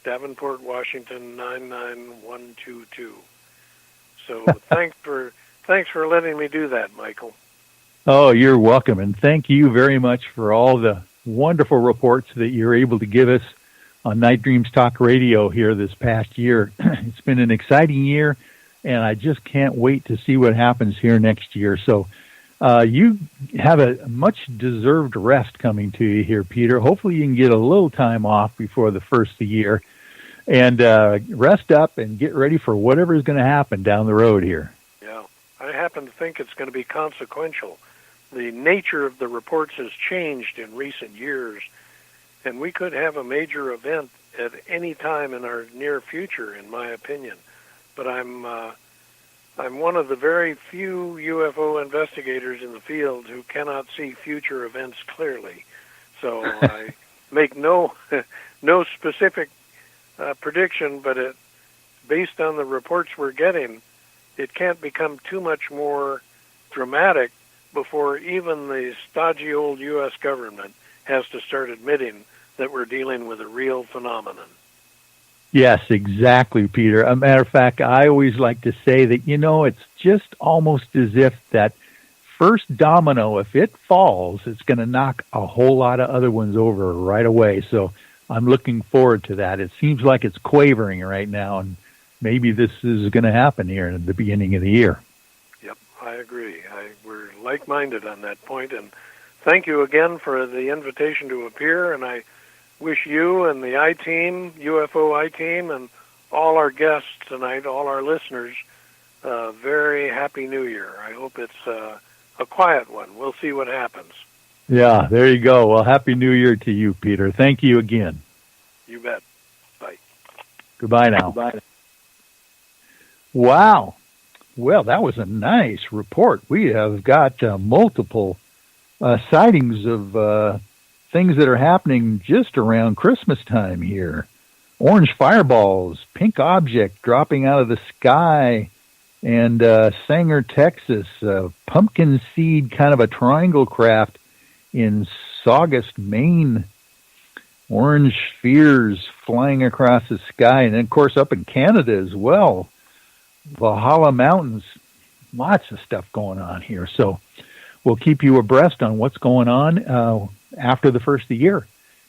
Davenport, Washington 99122. So thanks for letting me do that, Michael. Oh, you're welcome, and thank you very much for all the wonderful reports that you're able to give us on Night Dreams Talk Radio here this past year. It's been an exciting year, and I just can't wait to see what happens here next year. So you have a much-deserved rest coming to you here, Peter. Hopefully you can get a little time off before the first of the year and rest up and get ready for whatever is going to happen down the road here. Yeah, I happen to think it's going to be consequential. The nature of the reports has changed in recent years, and we could have a major event at any time in our near future, in my opinion. But I'm one of the very few UFO investigators in the field who cannot see future events clearly. So I make no specific prediction, but based on the reports we're getting, it can't become too much more dramatic before even the stodgy old U.S. government has to start admitting that we're dealing with a real phenomenon. Yes, exactly, Peter. As a matter of fact, I always like to say that, it's just almost as if that first domino, if it falls, it's going to knock a whole lot of other ones over right away. So I'm looking forward to that. It seems like it's quavering right now, and maybe this is going to happen here at the beginning of the year. Yep, I agree. We're like-minded on that point, and thank you again for the invitation to appear, and I wish you and the I-Team, UFO I-Team, and all our guests tonight, all our listeners, a very happy New Year. I hope it's a quiet one. We'll see what happens. Yeah, there you go. Well, Happy New Year to you, Peter. Thank you again. You bet. Bye. Goodbye now. Goodbye. Wow. Well, that was a nice report. We have got multiple sightings of things that are happening just around Christmas time here. Orange fireballs, pink object dropping out of the sky, and Sanger, Texas, pumpkin seed kind of a triangle craft in Saugus, Maine. Orange spheres flying across the sky, and then, of course, up in Canada as well. Valhalla Mountains, lots of stuff going on here. So we'll keep you abreast on what's going on after the first of the year.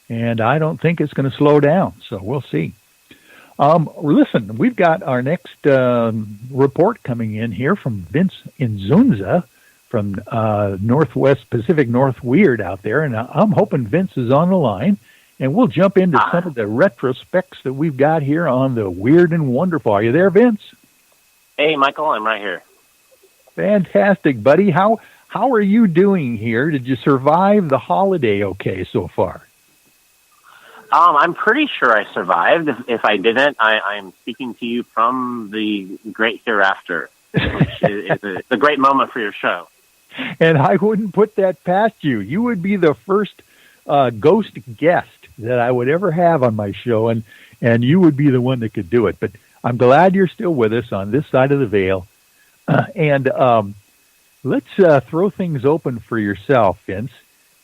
And I don't think it's going to slow down, so we'll see. Listen, we've got our next report coming in here from Vince Inzunza from Northwest Pacific North Weird out there. And I'm hoping Vince is on the line. And we'll jump into some of the retrospects that we've got here on the Weird and Wonderful. Are you there, Vince? Hey, Michael, I'm right here. Fantastic, buddy. How are you doing here? Did you survive the holiday okay so far? I'm pretty sure I survived. If I didn't, I'm speaking to you from the great hereafter, which is a great moment for your show. And I wouldn't put that past you. You would be the first ghost guest that I would ever have on my show, and you would be the one that could do it. But I'm glad you're still with us on this side of the veil. And let's throw things open for yourself, Vince,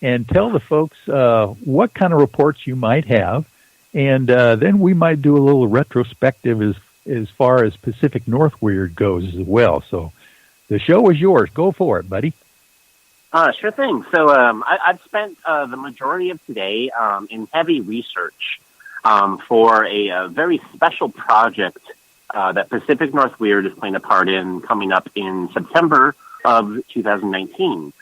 and tell the folks what kind of reports you might have. And then we might do a little retrospective as far as Pacific North Weird goes as well. So the show is yours. Go for it, buddy. Sure thing. So I've spent the majority of today in heavy research for a very special project that Pacific North Weird is playing a part in coming up in September of 2019.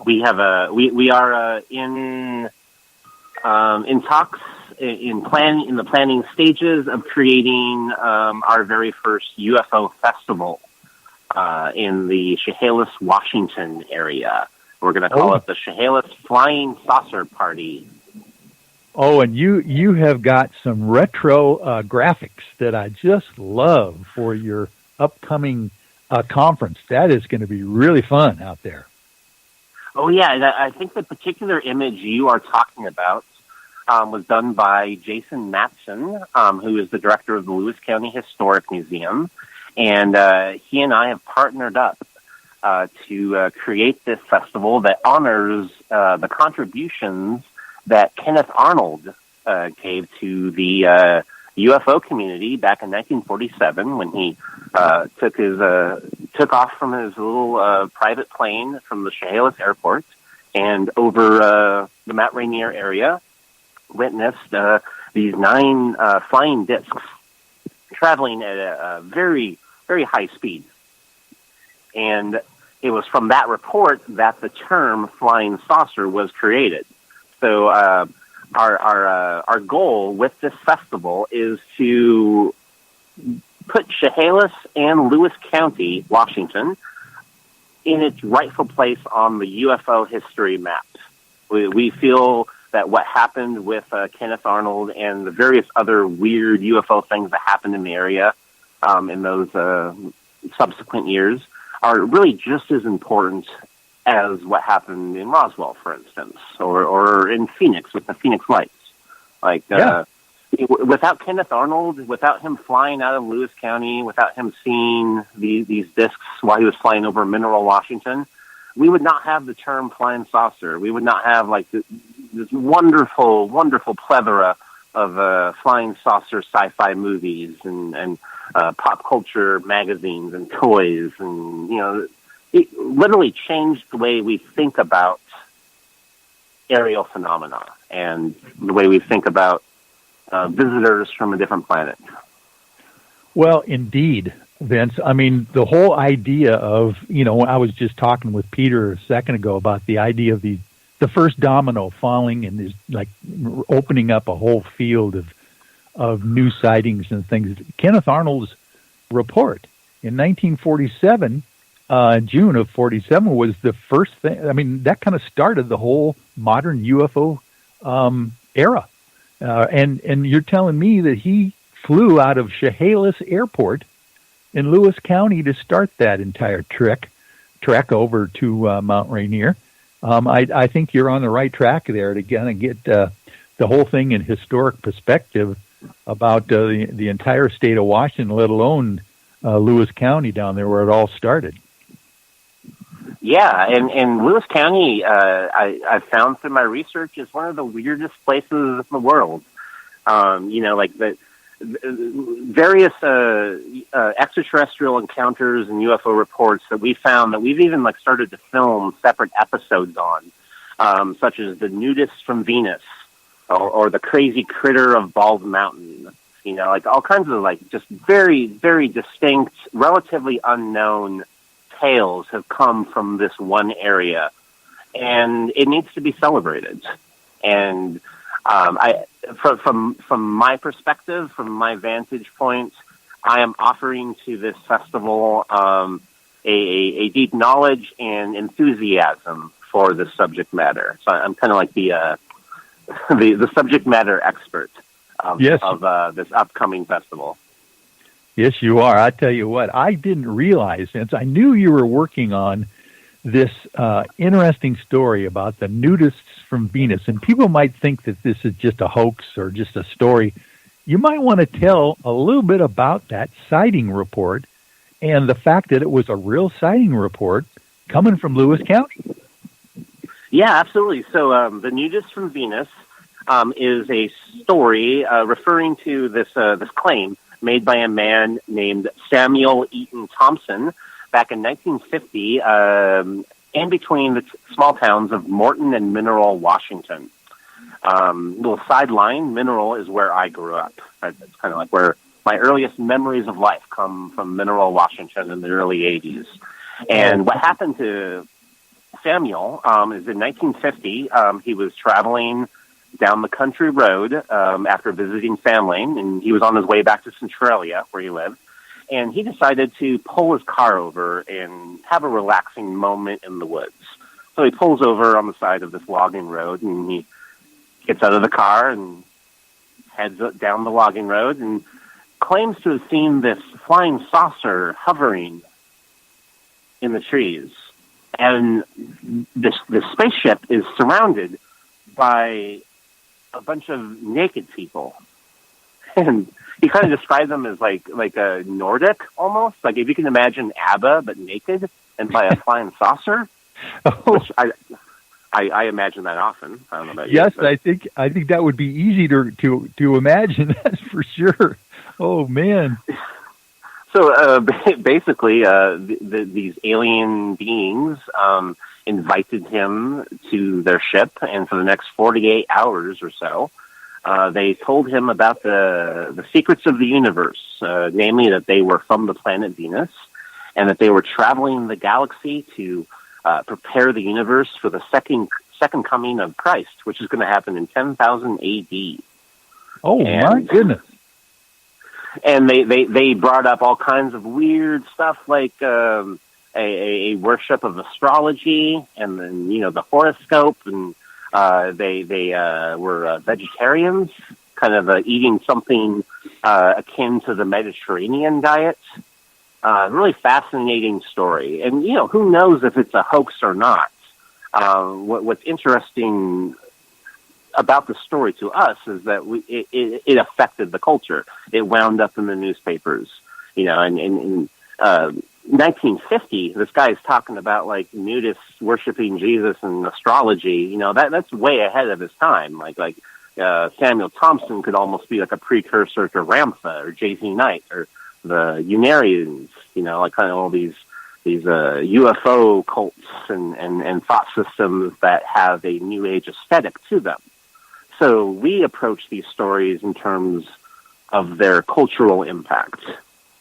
We are in talks in the planning stages of creating our very first UFO festival in the Chehalis, Washington area. We're going to call it the Chehalis Flying Saucer Party. Oh, and you have got some retro graphics that I just love for your upcoming conference. That is going to be really fun out there. Oh, yeah. I think the particular image you are talking about was done by Jason Matson, who is the director of the Lewis County Historic Museum. And he and I have partnered up to create this festival that honors the contributions that Kenneth Arnold gave to the UFO community back in 1947 when he took off from his little private plane from the Chehalis Airport and over the Mount Rainier area witnessed these 9 flying discs traveling at a very, very high speed. And it was from that report that the term flying saucer was created. So our goal with this festival is to put Chehalis and Lewis County, Washington, in its rightful place on the UFO history map. We feel that what happened with Kenneth Arnold and the various other weird UFO things that happened in the area in those subsequent years are really just as important as what happened in Roswell, for instance, or in Phoenix with the Phoenix Lights. Without Kenneth Arnold, without him flying out of Lewis County, without him seeing these discs while he was flying over Mineral, Washington, we would not have the term flying saucer. We would not have this wonderful, wonderful plethora of flying saucer sci-fi movies and pop culture magazines and toys, and it literally changed the way we think about aerial phenomena and the way we think about visitors from a different planet. Well, indeed, Vince. I mean, the whole idea of, I was just talking with Peter a second ago about the idea of the first domino falling and is like opening up a whole field of new sightings and things. Kenneth Arnold's report in 1947, June of 47, was the first thing. I mean, that kind of started the whole modern UFO era. And you're telling me that he flew out of Chehalis Airport in Lewis County to start that entire trek over to Mount Rainier. I think you're on the right track there to kind of get the whole thing in historic perspective about the entire state of Washington, let alone Lewis County down there where it all started. Yeah, and Lewis County, I found through my research, is one of the weirdest places in the world. Like the various extraterrestrial encounters and UFO reports that we found that we've even started to film separate episodes on, such as the nudists from Venus or the crazy critter of Bald Mountain. All kinds of just very, very distinct, relatively unknown tales have come from this one area, and it needs to be celebrated. And from my perspective, from my vantage point, I am offering to this festival a deep knowledge and enthusiasm for this subject matter. So I'm kind of like the subject matter expert of this upcoming festival. Yes, you are. I tell you what, I didn't realize, since I knew you were working on this interesting story about the nudists from Venus, and people might think that this is just a hoax or just a story. You might want to tell a little bit about that sighting report and the fact that it was a real sighting report coming from Lewis County. Yeah, absolutely. So the nudists from Venus is a story referring to this claim made by a man named Samuel Eaton Thompson back in 1950 in between the small towns of Morton and Mineral, Washington. Little sideline, Mineral is where I grew up. It's kind of like where my earliest memories of life come from, Mineral, Washington in the early 80s. And what happened to Samuel is in 1950, he was traveling down the country road after visiting family, and he was on his way back to Centralia, where he lived, and he decided to pull his car over and have a relaxing moment in the woods. So he pulls over on the side of this logging road, and he gets out of the car and heads down the logging road and claims to have seen this flying saucer hovering in the trees. And this spaceship is surrounded by a bunch of naked people, and he kind of described them as like a Nordic almost, like if you can imagine ABBA but naked and by a flying saucer. Oh. Which I I imagine that often. I don't know about yes, you. Yes, I think that would be easy to imagine. That's for sure. Oh man. So basically, these alien beings invited him to their ship, and for the next 48 hours or so, they told him about the secrets of the universe, namely that they were from the planet Venus, and that they were traveling the galaxy to prepare the universe for the second coming of Christ, which is going to happen in 10,000 A.D. Oh, my goodness. And they brought up all kinds of weird stuff like a worship of astrology, and then the horoscope, and they were vegetarians, kind of eating something akin to the Mediterranean diet. Really fascinating story, and who knows if it's a hoax or not. What's interesting about the story to us is that it affected the culture. It wound up in the newspapers, and in 1950, this guy is talking about like nudists worshiping Jesus and astrology. That's way ahead of his time. Like Samuel Thompson could almost be like a precursor to Ramtha or J.Z. Knight or the Unarians. Like kind of all these UFO cults and thought systems that have a New Age aesthetic to them. So we approach these stories in terms of their cultural impact.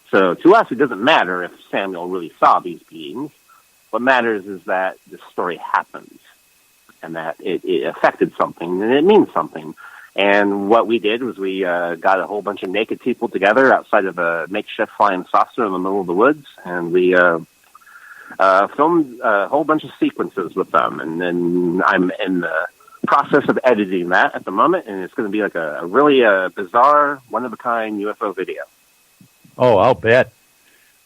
So to us, it doesn't matter if Samuel really saw these beings. What matters is that the story happened and that it affected something and it means something. And what we did was we got a whole bunch of naked people together outside of a makeshift flying saucer in the middle of the woods, and we filmed a whole bunch of sequences with them. And then I'm in the process of editing that at the moment, and it's going to be like a really bizarre, one-of-a-kind UFO video. Oh, I'll bet.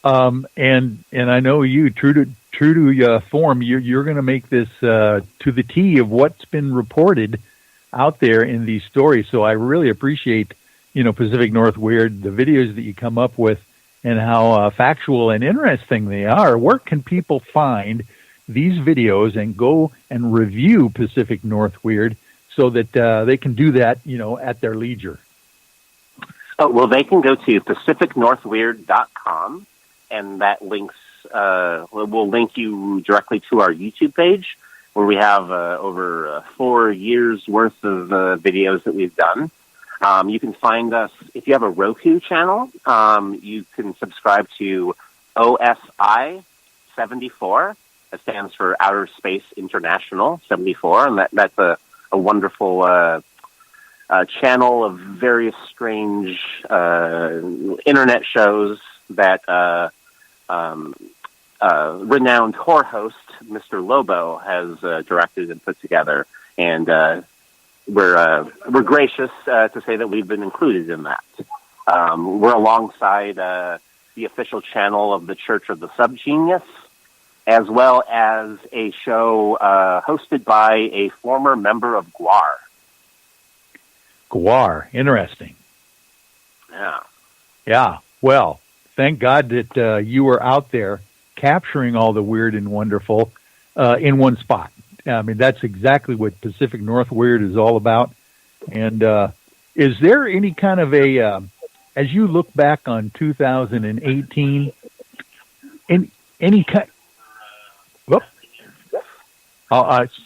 And I know you, true to form, you're going to make this to the T of what's been reported out there in these stories. So I really appreciate, Pacific North Weird, the videos that you come up with, and how factual and interesting they are. Where can people find these videos and go and review Pacific North Weird so that they can do that, at their leisure? Oh, well, they can go to pacificnorthweird.com, and that links, will link you directly to our YouTube page, where we have over 4 years worth of videos that we've done. You can find us, if you have a Roku channel, you can subscribe to OSI 74. That stands for Outer Space International 74, and that's a wonderful channel of various strange internet shows that renowned horror host Mr. Lobo has directed and put together, and we're gracious to say that we've been included in that. We're alongside the official channel of the Church of the Subgenius, as well as a show hosted by a former member of GWAR. GWAR, interesting. Yeah. Yeah. Well, thank God that you were out there capturing all the weird and wonderful in one spot. I mean, that's exactly what Pacific North Weird is all about. And is there any kind of as you look back on 2018, any kind... Whoop.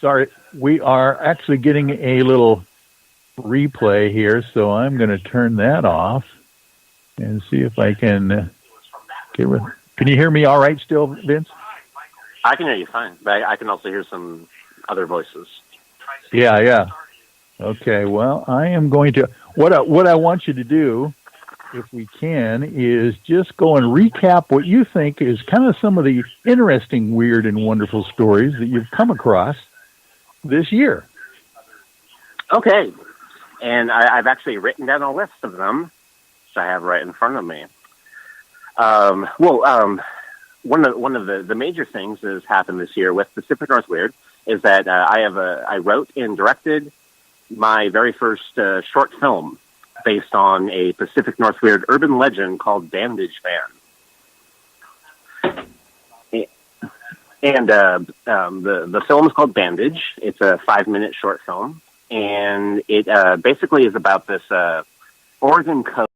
Sorry, we are actually getting a little replay here, so I'm going to turn that off and see if I can get rid. Can you hear me all right still, Vince? I can hear you fine, but I can also hear some other voices. Yeah. Okay, well, I am going to... What I want you to do, if we can, is just go and recap what you think is kind of some of the interesting, weird, and wonderful stories that you've come across this year. Okay. And I've actually written down a list of them, which I have right in front of me. One of the major things that has happened this year with Pacific North Weird is that I wrote and directed my very first short film based on a Pacific North Weird urban legend called Bandage Van. And the film is called Bandage. It's a 5-minute short film, and it basically is about this Oregon Code